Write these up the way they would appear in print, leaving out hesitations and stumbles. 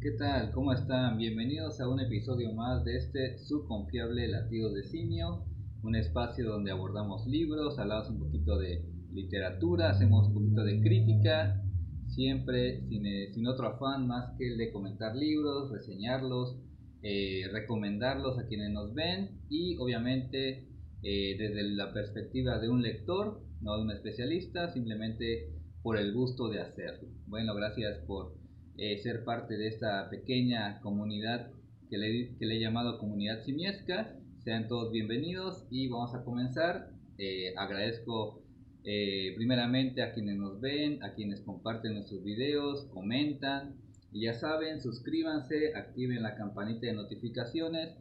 ¿Qué tal? ¿Cómo están? Bienvenidos a un episodio más de este su confiable Latidos de Simio, un espacio donde abordamos libros, hablamos un poquito de literatura, hacemos un poquito de crítica, siempre sin otro afán más que el de comentar libros, reseñarlos, recomendarlos a quienes nos ven y obviamente desde la perspectiva de un lector, no de un especialista, simplemente por el gusto de hacerlo. Bueno, gracias por ser parte de esta pequeña comunidad que le he llamado Comunidad Simiesca. Sean todos bienvenidos y vamos a comenzar. Agradezco primeramente a quienes nos ven, a quienes comparten nuestros videos, comentan. Y ya saben, suscríbanse, activen la campanita de notificaciones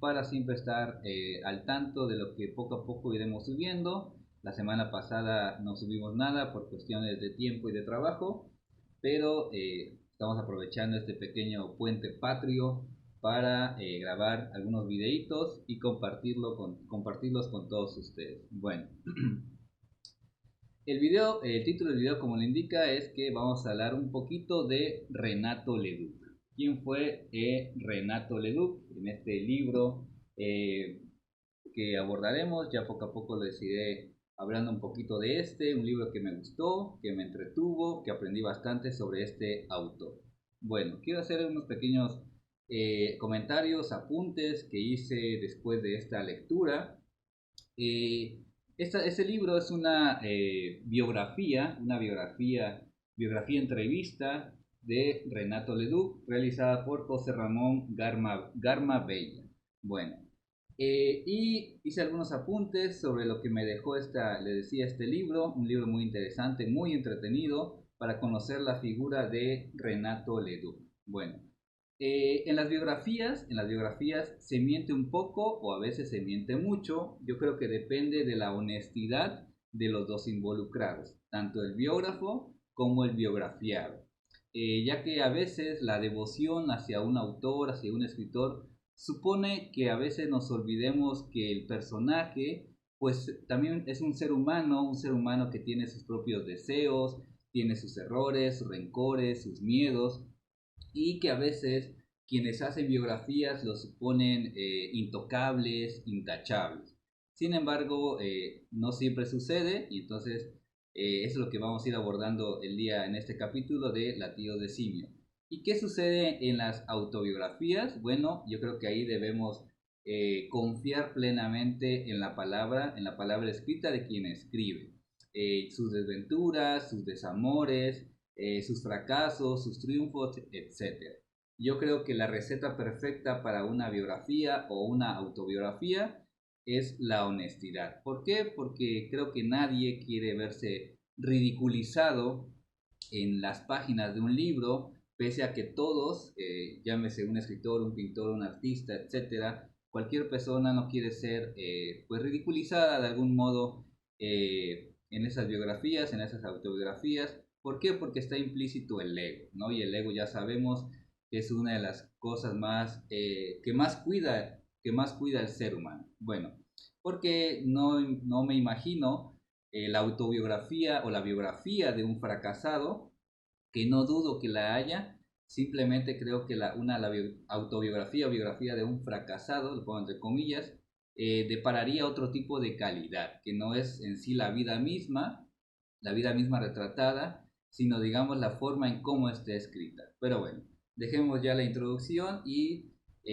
para siempre estar al tanto de lo que poco a poco iremos subiendo. La semana pasada no subimos nada por cuestiones de tiempo y de trabajo, pero estamos aprovechando este pequeño puente patrio para grabar algunos videitos y compartirlos con todos ustedes. Bueno, el título del video, como le indica, es que vamos a hablar un poquito de Renato Leduc. ¿Quién fue Renato Leduc? En este libro que abordaremos, ya poco a poco les iré hablando un poquito de un libro que me gustó, que me entretuvo, que aprendí bastante sobre este autor. Bueno, quiero hacer unos pequeños comentarios, apuntes que hice después de esta lectura. Este libro es una biografía entrevista de Renato Leduc, realizada por José Ramón Garma Bella. Bueno, y hice algunos apuntes sobre lo que me dejó le decía este libro, un libro muy interesante, muy entretenido para conocer la figura de Renato Leduc. Bueno, en las biografías se miente un poco o a veces se miente mucho. Yo creo que depende de la honestidad de los dos involucrados, tanto el biógrafo como el biografiado. Ya que a veces la devoción hacia un autor, hacia un escritor, supone que a veces nos olvidemos que el personaje, pues también es un ser humano que tiene sus propios deseos, tiene sus errores, sus rencores, sus miedos, y que a veces quienes hacen biografías lo suponen intocables, intachables. Sin embargo, no siempre sucede y entonces eso es lo que vamos a ir abordando en este capítulo de Latidos de Simio. ¿Y qué sucede en las autobiografías? Bueno, yo creo que ahí debemos confiar plenamente en la palabra escrita de quien escribe. Sus desventuras, sus desamores, sus fracasos, sus triunfos, etcétera. Yo creo que la receta perfecta para una biografía o una autobiografía es la honestidad. ¿Por qué? Porque creo que nadie quiere verse ridiculizado en las páginas de un libro, pese a que todos, llámese un escritor, un pintor, un artista, etcétera, cualquier persona no quiere ser pues ridiculizada de algún modo en esas biografías, en esas autobiografías. ¿Por qué? Porque está implícito el ego, ¿no? Y el ego ya sabemos que es una de las cosas que más cuida el ser humano. Bueno, porque no me imagino la autobiografía o la biografía de un fracasado, que no dudo que la haya. Simplemente creo que la autobiografía o biografía de un fracasado, lo pongo entre comillas, depararía otro tipo de calidad, que no es en sí la vida misma retratada, sino digamos la forma en cómo está escrita. Pero bueno, dejemos ya la introducción y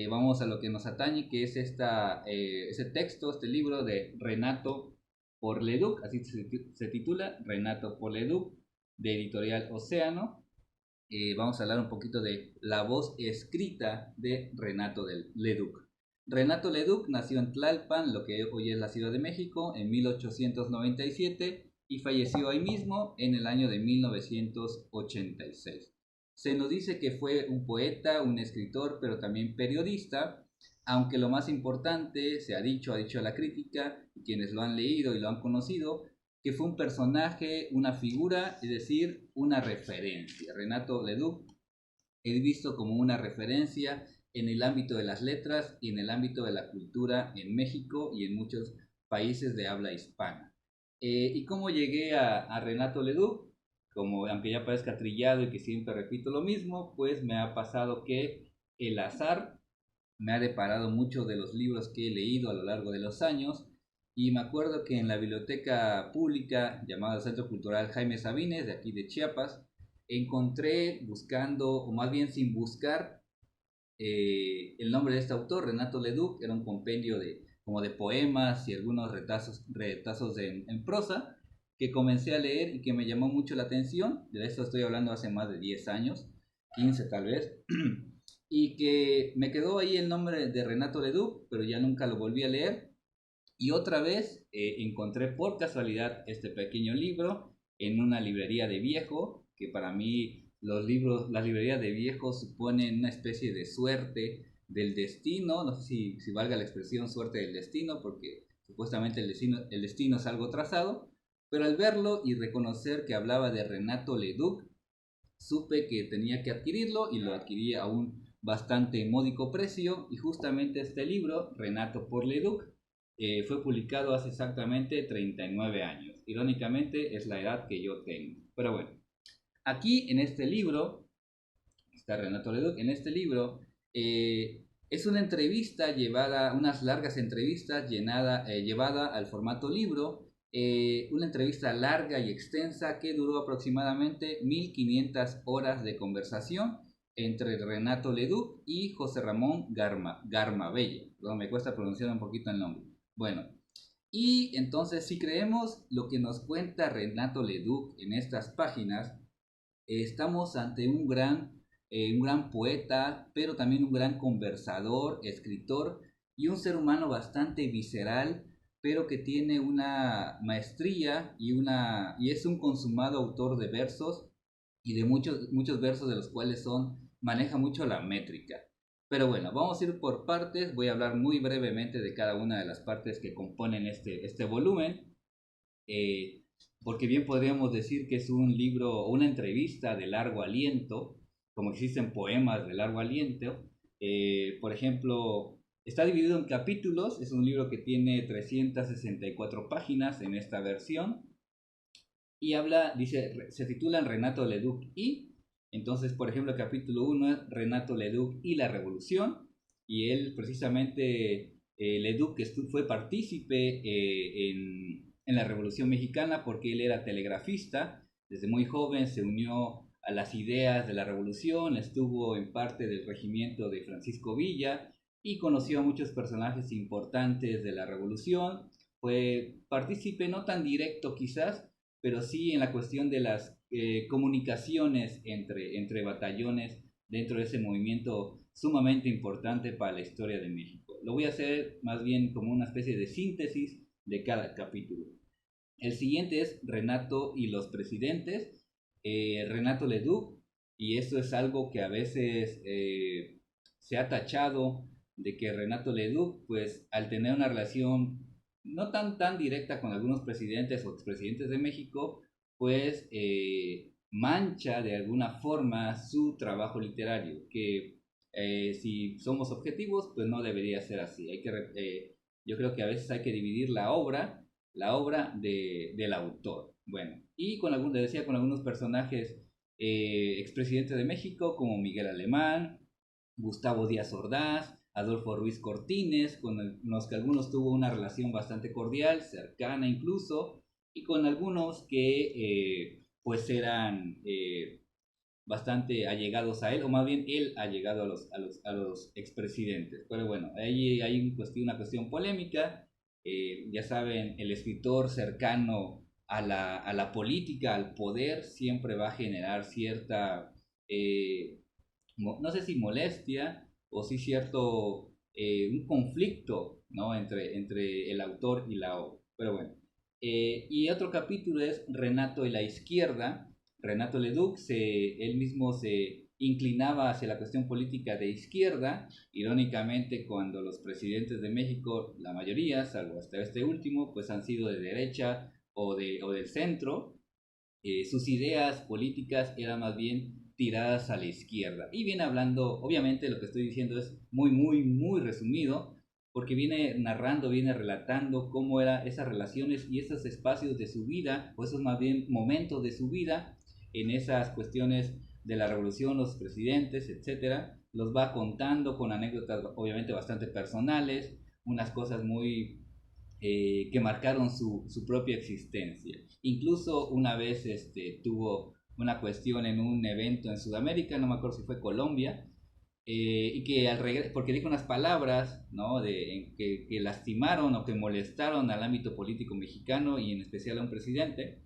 vamos a lo que nos atañe, que es ese texto, este libro de Renato Porleduc, así se titula, Renato Porleduc, de Editorial Océano. Vamos a hablar un poquito de la voz escrita de Leduc. Renato Leduc nació en Tlalpan, lo que hoy es la Ciudad de México, en 1897 y falleció ahí mismo en el año de 1986. Se nos dice que fue un poeta, un escritor, pero también periodista, aunque lo más importante, ha dicho la crítica, y quienes lo han leído y lo han conocido, que fue un personaje, una figura, es decir, una referencia. Renato Leduc es visto como una referencia en el ámbito de las letras y en el ámbito de la cultura en México y en muchos países de habla hispana. ¿Y cómo llegué a Renato Leduc? como aunque ya parezca trillado y que siempre repito lo mismo, pues me ha pasado que el azar me ha deparado muchos de los libros que he leído a lo largo de los años. Y me acuerdo que en la biblioteca pública llamada Centro Cultural Jaime Sabines, de aquí de Chiapas, encontré buscando, o más bien sin buscar, el nombre de este autor, Renato Leduc. Era un compendio de, como de poemas y algunos retazos en prosa, que comencé a leer y que me llamó mucho la atención. De esto estoy hablando hace más de 10 años, 15 tal vez. Y que me quedó ahí el nombre de Renato Leduc, pero ya nunca lo volví a leer. Y otra vez encontré por casualidad este pequeño libro en una librería de viejo, que para mí los libros, las librerías de viejo suponen una especie de suerte del destino. No sé si valga la expresión suerte del destino, porque supuestamente el destino es algo trazado, pero al verlo y reconocer que hablaba de Renato Leduc, supe que tenía que adquirirlo y lo adquirí a un bastante módico precio. Y justamente este libro, Renato por Leduc, fue publicado hace exactamente 39 años. Irónicamente es la edad que yo tengo. Pero bueno, aquí en este libro, está Renato Leduc, en este libro es una entrevista llevada, unas largas entrevistas llevada al formato libro, una entrevista larga y extensa que duró aproximadamente 1500 horas de conversación entre Renato Leduc y José Ramón Garmabella. Perdón, me cuesta pronunciar un poquito el nombre. Bueno, y entonces si creemos lo que nos cuenta Renato Leduc en estas páginas, estamos ante un gran poeta, pero también un gran conversador, escritor y un ser humano bastante visceral, pero que tiene una maestría y es un consumado autor de versos y de muchos versos de los cuales maneja mucho la métrica. Pero bueno, vamos a ir por partes. Voy a hablar muy brevemente de cada una de las partes que componen este volumen. Eh, Porque bien podríamos decir que es un libro o una entrevista de largo aliento, como existen poemas de largo aliento. Por ejemplo, está dividido en capítulos. Es un libro que tiene 364 páginas en esta versión y se titula Renato Leduc y, entonces, por ejemplo, el capítulo 1 es Renato Leduc y la Revolución, y él precisamente, Leduc fue partícipe en la Revolución Mexicana porque él era telegrafista. Desde muy joven se unió a las ideas de la revolución, estuvo en parte del regimiento de Francisco Villa y conoció a muchos personajes importantes de la revolución. Fue partícipe no tan directo quizás, pero sí en la cuestión de las comunicaciones entre batallones dentro de ese movimiento sumamente importante para la historia de México. Lo voy a hacer más bien como una especie de síntesis de cada capítulo. El siguiente es Renato y los presidentes, Renato Leduc, y esto es algo que a veces se ha tachado de que Renato Leduc, pues al tener una relación no tan directa con algunos presidentes o expresidentes de México, pues mancha de alguna forma su trabajo literario, que si somos objetivos, pues no debería ser así. Yo creo que a veces hay que dividir la obra del autor. Bueno, y decía, con algunos personajes expresidentes de México, como Miguel Alemán, Gustavo Díaz Ordaz, Adolfo Ruiz Cortines, con los que algunos tuvo una relación bastante cordial, cercana incluso, y con algunos que pues eran bastante allegados a él, o más bien él ha llegado a los expresidentes. Pero bueno, ahí hay una cuestión polémica. Ya saben, el escritor cercano a la política, al poder, siempre va a generar cierta, no sé si molestia o si cierto, un conflicto, ¿no? entre el autor y la obra. Pero bueno. Y otro capítulo es Renato y la izquierda. Renato Leduc, él mismo se inclinaba hacia la cuestión política de izquierda. Irónicamente, cuando los presidentes de México, la mayoría, salvo hasta este último, pues han sido de derecha o del centro, sus ideas políticas eran más bien tiradas a la izquierda. Y viene hablando, obviamente lo que estoy diciendo es muy resumido, porque viene narrando, viene relatando cómo eran esas relaciones y esos espacios de su vida, o esos más bien momentos de su vida, en esas cuestiones de la revolución, los presidentes, etcétera, los va contando con anécdotas obviamente bastante personales, unas cosas muy que marcaron su propia existencia. Incluso una vez tuvo una cuestión en un evento en Sudamérica, no me acuerdo si fue Colombia, y que al regreso, porque dijo unas palabras, ¿no? que lastimaron o que molestaron al ámbito político mexicano y en especial a un presidente,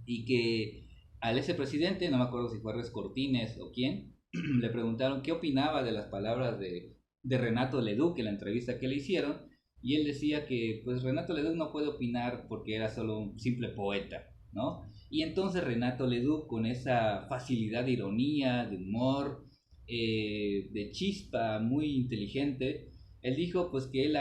y que a ese presidente, no me acuerdo si fue Res Cortines o quién, le preguntaron qué opinaba de las palabras de Renato Leduc en la entrevista que le hicieron, y él decía que pues Renato Leduc no puede opinar porque era solo un simple poeta, ¿no? Y entonces Renato Leduc, con esa facilidad de ironía, de humor, de chispa muy inteligente, él dijo pues que él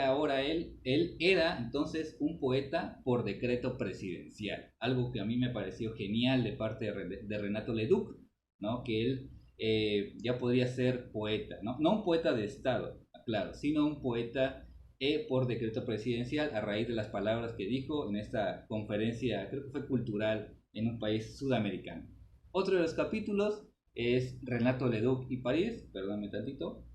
era entonces un poeta por decreto presidencial, algo que a mí me pareció genial de parte de Renato Leduc, ¿no? Que él ya podría ser poeta, ¿no? No un poeta de Estado, claro, sino un poeta por decreto presidencial a raíz de las palabras que dijo en esta conferencia, creo que fue cultural, en un país sudamericano. Otro de los capítulos es Renato Leduc y París, perdóname tantito.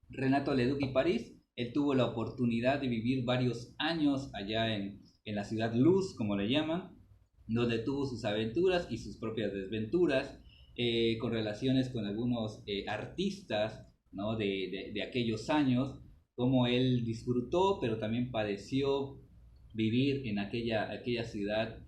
Renato Leduc y París, él tuvo la oportunidad de vivir varios años allá en la ciudad Luz, como le llaman, donde tuvo sus aventuras y sus propias desventuras, con relaciones con algunos artistas, ¿no? de aquellos años, como él disfrutó, pero también padeció vivir en aquella ciudad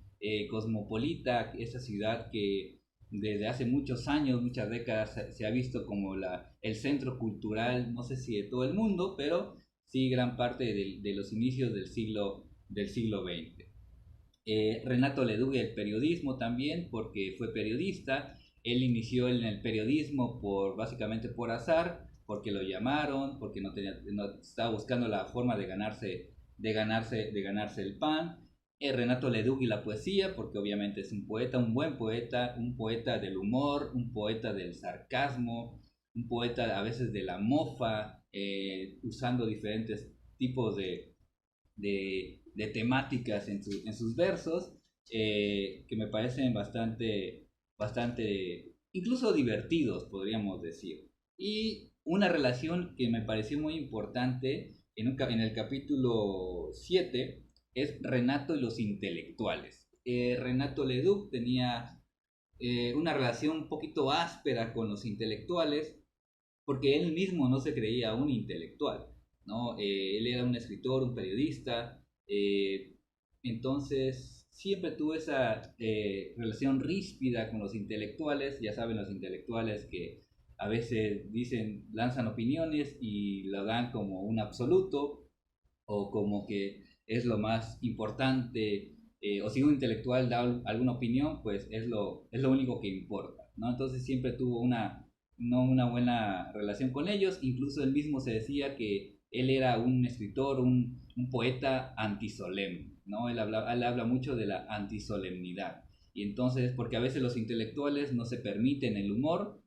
cosmopolita, esa ciudad que desde hace muchos años, muchas décadas, se ha visto como el centro cultural, no sé si de todo el mundo, pero sí gran parte de los inicios del siglo XX. Renato Leduc, el periodismo también, porque fue periodista. Él inició en el periodismo básicamente por azar, porque lo llamaron, porque no estaba buscando la forma de ganarse el pan. Renato Leduc y la poesía, porque obviamente es un poeta, un buen poeta, un poeta del humor, un poeta del sarcasmo, un poeta a veces de la mofa, usando diferentes tipos de temáticas en sus versos, que me parecen bastante, incluso divertidos, podríamos decir. Y una relación que me pareció muy importante en el capítulo 7 es Renato y los intelectuales. Renato Leduc tenía una relación un poquito áspera con los intelectuales, porque él mismo no se creía un intelectual, ¿no? Él era un escritor, un periodista, entonces siempre tuvo esa relación ríspida con los intelectuales. Ya saben, los intelectuales que a veces lanzan opiniones y lo dan como un absoluto, o como que es lo más importante, o si un intelectual da alguna opinión, pues es lo único que importa, ¿no? Entonces siempre tuvo no una buena relación con ellos. Incluso él mismo se decía que él era un escritor, un poeta antisolemne, ¿no? Él habla mucho de la antisolemnidad. Y entonces, porque a veces los intelectuales no se permiten el humor,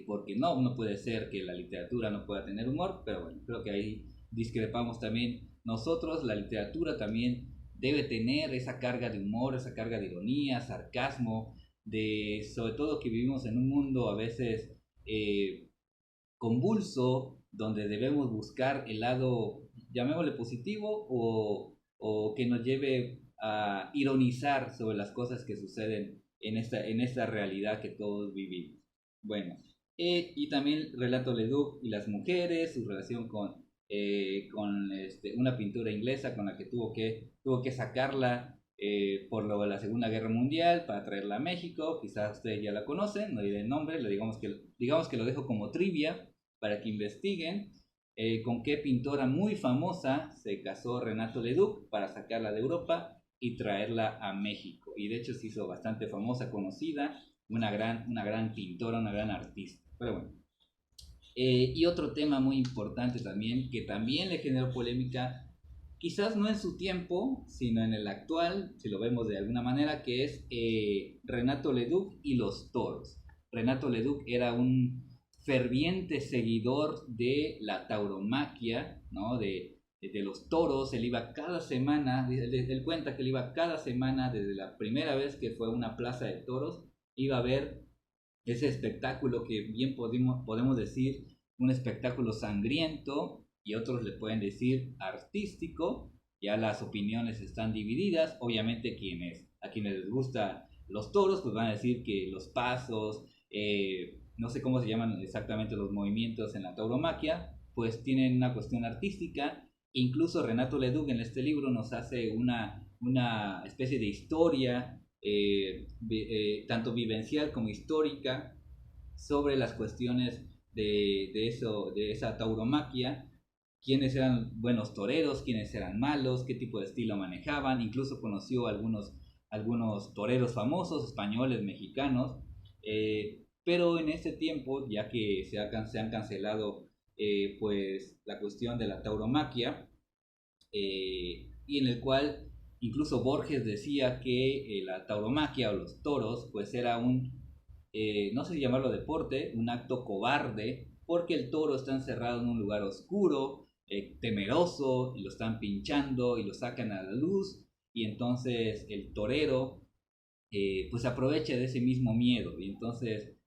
porque no puede ser que la literatura no pueda tener humor, pero bueno, creo que ahí discrepamos también nosotros. La literatura también debe tener esa carga de humor, esa carga de ironía, sarcasmo, sobre todo que vivimos en un mundo a veces convulso, donde debemos buscar el lado, llamémosle positivo, o que nos lleve a ironizar sobre las cosas que suceden en esta realidad que todos vivimos. Bueno, y también Relato Leduc y las mujeres, su relación con una pintura inglesa con la que tuvo que sacarla por la Segunda Guerra Mundial para traerla a México. Quizás ustedes ya la conocen, no diré el nombre, digamos que lo dejo como trivia para que investiguen con qué pintora muy famosa se casó Renato Leduc para sacarla de Europa y traerla a México. Y de hecho se hizo bastante famosa, conocida, una gran pintora, una gran artista. Pero bueno. Y otro tema muy importante también, que también le generó polémica, quizás no en su tiempo, sino en el actual, si lo vemos de alguna manera, que es Renato Leduc y los toros. Renato Leduc era un ferviente seguidor de la tauromaquia, ¿no? de los toros. Él iba cada semana, él cuenta que él iba cada semana desde la primera vez que fue a una plaza de toros, iba a ver ese espectáculo que bien podemos decir un espectáculo sangriento y otros le pueden decir artístico. Ya las opiniones están divididas. Obviamente a quienes les gusta los toros pues van a decir que los pasos, no sé cómo se llaman exactamente los movimientos en la tauromaquia, pues tienen una cuestión artística. Incluso Renato Leduc en este libro nos hace una especie de historia, tanto vivencial como histórica, sobre las cuestiones de esa tauromaquia, quiénes eran buenos toreros, quiénes eran malos, qué tipo de estilo manejaban. Incluso conoció algunos toreros famosos, españoles, mexicanos, pero en ese tiempo, ya que se han cancelado pues la cuestión de la tauromaquia, y en el cual incluso Borges decía que la tauromaquia o los toros pues era no sé si llamarlo deporte, un acto cobarde, porque el toro está encerrado en un lugar oscuro, temeroso, y lo están pinchando y lo sacan a la luz, y entonces el torero pues aprovecha de ese mismo miedo, y entonces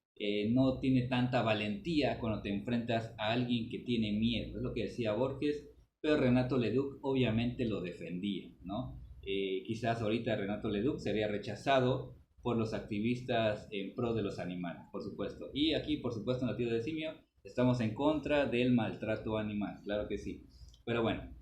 no tiene tanta valentía cuando te enfrentas a alguien que tiene miedo, es lo que decía Borges, pero Renato Leduc obviamente lo defendía, ¿no? Quizás ahorita Renato Leduc sería rechazado por los activistas en pro de los animales, por supuesto. Y aquí, por supuesto, en la Tierra de Simio, estamos en contra del maltrato animal, claro que sí. Pero bueno,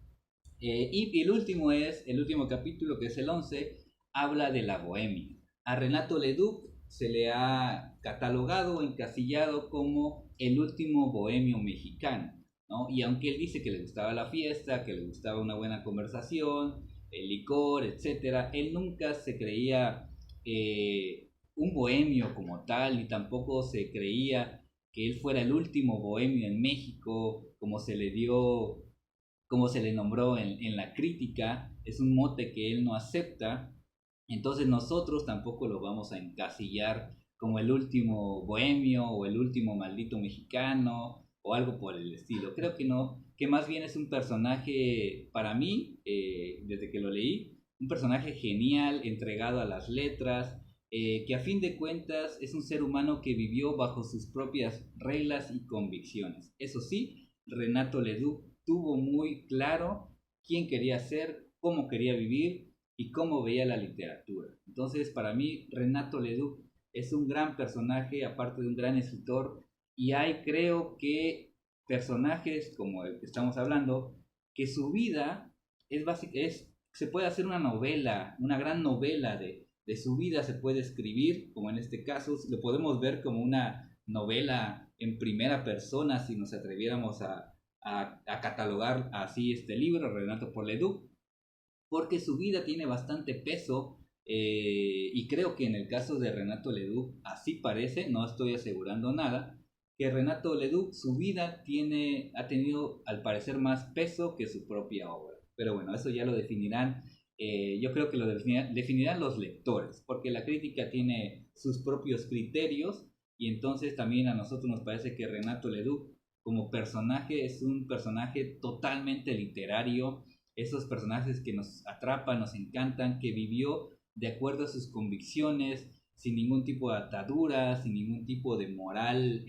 y el último capítulo, que es el 11, habla de la bohemia. A Renato Leduc se le ha catalogado o encasillado como el último bohemio mexicano, ¿no? Y aunque él dice que le gustaba la fiesta, que le gustaba una buena conversación, el licor, etcétera, él nunca se creía un bohemio como tal, ni tampoco se creía que él fuera el último bohemio en México, como se le nombró en la crítica. Es un mote que él no acepta. Entonces nosotros tampoco lo vamos a encasillar como el último bohemio o el último maldito mexicano o algo por el estilo. Creo que no, que más bien es un personaje para mí, desde que lo leí, un personaje genial, entregado a las letras, que a fin de cuentas es un ser humano que vivió bajo sus propias reglas y convicciones. Eso sí, Renato Leduc tuvo muy claro quién quería ser, cómo quería vivir y cómo veía la literatura. Entonces, para mí, Renato Leduc es un gran personaje, aparte de un gran escritor, y hay, creo que, personajes como el que estamos hablando, que su vida se puede hacer una novela, una gran novela de su vida se puede escribir, como en este caso, lo podemos ver como una novela en primera persona si nos atreviéramos a catalogar así este libro, Renato por Leduc, porque su vida tiene bastante peso, y creo que en el caso de Renato Leduc así parece, no estoy asegurando nada, que Renato Leduc su vida ha tenido al parecer más peso que su propia obra. Pero bueno, eso ya lo definirán, yo creo que lo definirán los lectores, porque la crítica tiene sus propios criterios y entonces también a nosotros nos parece que Renato Leduc como personaje es un personaje totalmente literario, esos personajes que nos atrapan, nos encantan, que vivió de acuerdo a sus convicciones, sin ningún tipo de atadura, sin ningún tipo de moral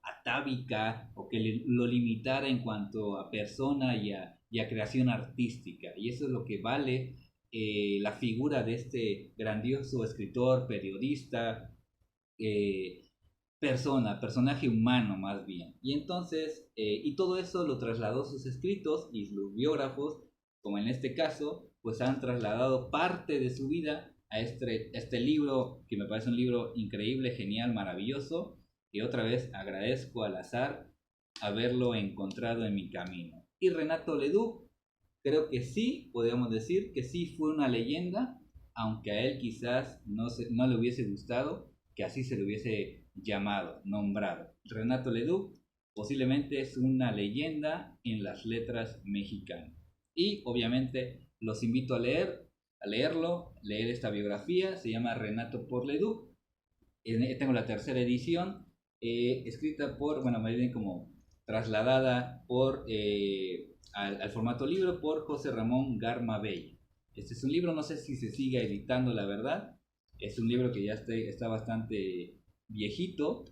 atávica o que lo limitara en cuanto a persona y a creación artística. Y eso es lo que vale la figura de este grandioso escritor, periodista, personaje humano más bien. Y entonces, y todo eso lo trasladó sus escritos y sus biógrafos, como en este caso, pues han trasladado parte de su vida a este libro, que me parece un libro increíble, genial, maravilloso, y otra vez agradezco al azar haberlo encontrado en mi camino. Y Renato Leduc, creo que sí, podríamos decir que sí fue una leyenda, aunque a él quizás no le hubiese gustado que así se le hubiese llamado, nombrado. Renato Leduc posiblemente es una leyenda en las letras mexicanas. Y obviamente los invito leer esta biografía, se llama Renato por Leduc. Tengo la tercera edición, escrita por, bueno, me viene como trasladada al formato libro por José Ramón Garma Bey. Este es un libro, no sé si se sigue editando, la verdad. Es un libro que ya está bastante viejito.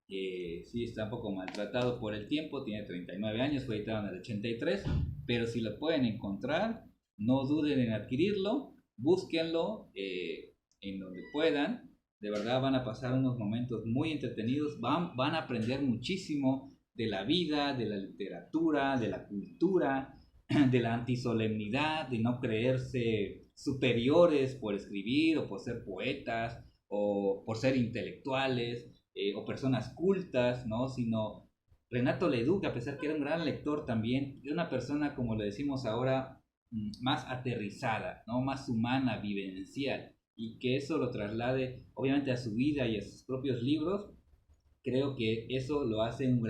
Sí, está un poco maltratado por el tiempo, tiene 39 años, fue editado en el 83, pero si lo pueden encontrar, no duden en adquirirlo, búsquenlo en donde puedan. De verdad van a pasar unos momentos muy entretenidos, van a aprender muchísimo de la vida, de la literatura, de la cultura, de la antisolemnidad, de no creerse superiores por escribir o por ser poetas o por ser intelectuales o personas cultas, ¿no? Sino Renato Leduc, a pesar que era un gran lector también, era una persona, como le decimos ahora, más aterrizada, ¿no? Más humana, vivencial, y que eso lo traslade obviamente a su vida y a sus propios libros. Creo que eso lo hace un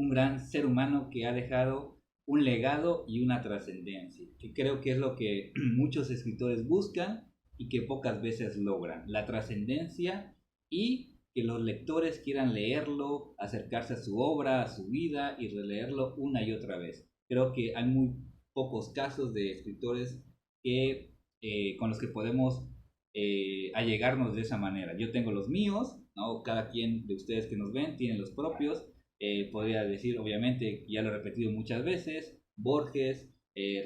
gran ser humano que ha dejado un legado y una trascendencia, que creo que es lo que muchos escritores buscan y que pocas veces logran, la trascendencia y que los lectores quieran leerlo, acercarse a su obra, a su vida y releerlo una y otra vez. Creo que hay muy pocos casos de escritores con los que podemos allegarnos de esa manera. Yo tengo los míos, ¿no? Cada quien de ustedes que nos ven tiene los propios. Podría decir, obviamente, ya lo he repetido muchas veces, Borges,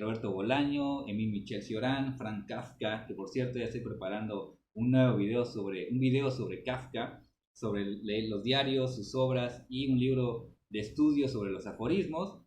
Roberto Bolaño, Emile Michel Cioran, Frank Kafka, que por cierto ya estoy preparando un video sobre Kafka, sobre los diarios, sus obras y un libro de estudio sobre los aforismos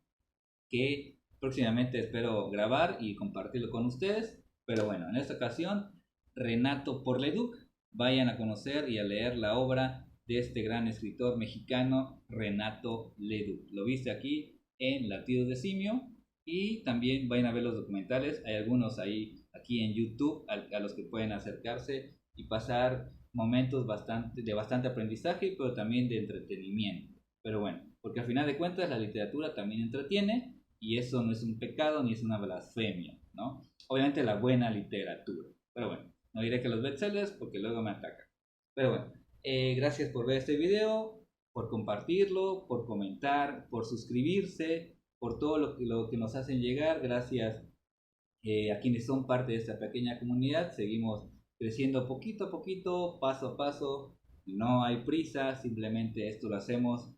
que próximamente espero grabar y compartirlo con ustedes. Pero bueno, en esta ocasión, Renato Porleduc, vayan a conocer y a leer la obra de este gran escritor mexicano, Renato Leduc. Lo viste aquí en Latidos de Simio y también vayan a ver los documentales. Hay algunos ahí aquí en YouTube a los que pueden acercarse y pasar momentos de bastante aprendizaje, pero también de entretenimiento. Pero bueno, porque al final de cuentas la literatura también entretiene y eso no es un pecado ni es una blasfemia, ¿no? Obviamente la buena literatura. Pero bueno, no diré que los bestsellers porque luego me atacan. Pero bueno, gracias por ver este video, por compartirlo, por comentar, por suscribirse, por todo lo que nos hacen llegar. Gracias a quienes son parte de esta pequeña comunidad. Seguimos creciendo poquito a poquito, paso a paso. No hay prisa, simplemente esto lo hacemos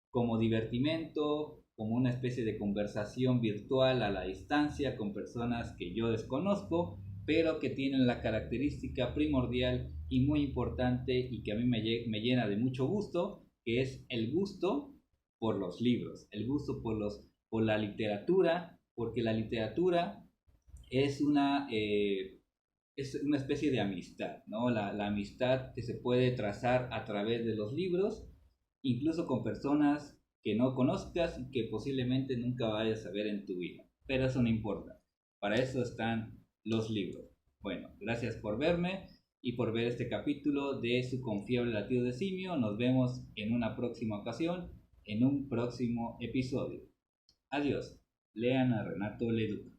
como divertimento, como una especie de conversación virtual a la distancia con personas que yo desconozco, pero que tienen la característica primordial y muy importante y que a mí me llena de mucho gusto, que es el gusto por los libros, el gusto por la literatura, porque la literatura es es una especie de amistad, ¿no? La amistad que se puede trazar a través de los libros, incluso con personas que no conozcas y que posiblemente nunca vayas a ver en tu vida. Pero eso no importa. Para eso están los libros. Bueno, gracias por verme y por ver este capítulo de Su confiable latido de simio. Nos vemos en una próxima ocasión, en un próximo episodio. Adiós. Lean a Renato Leduc.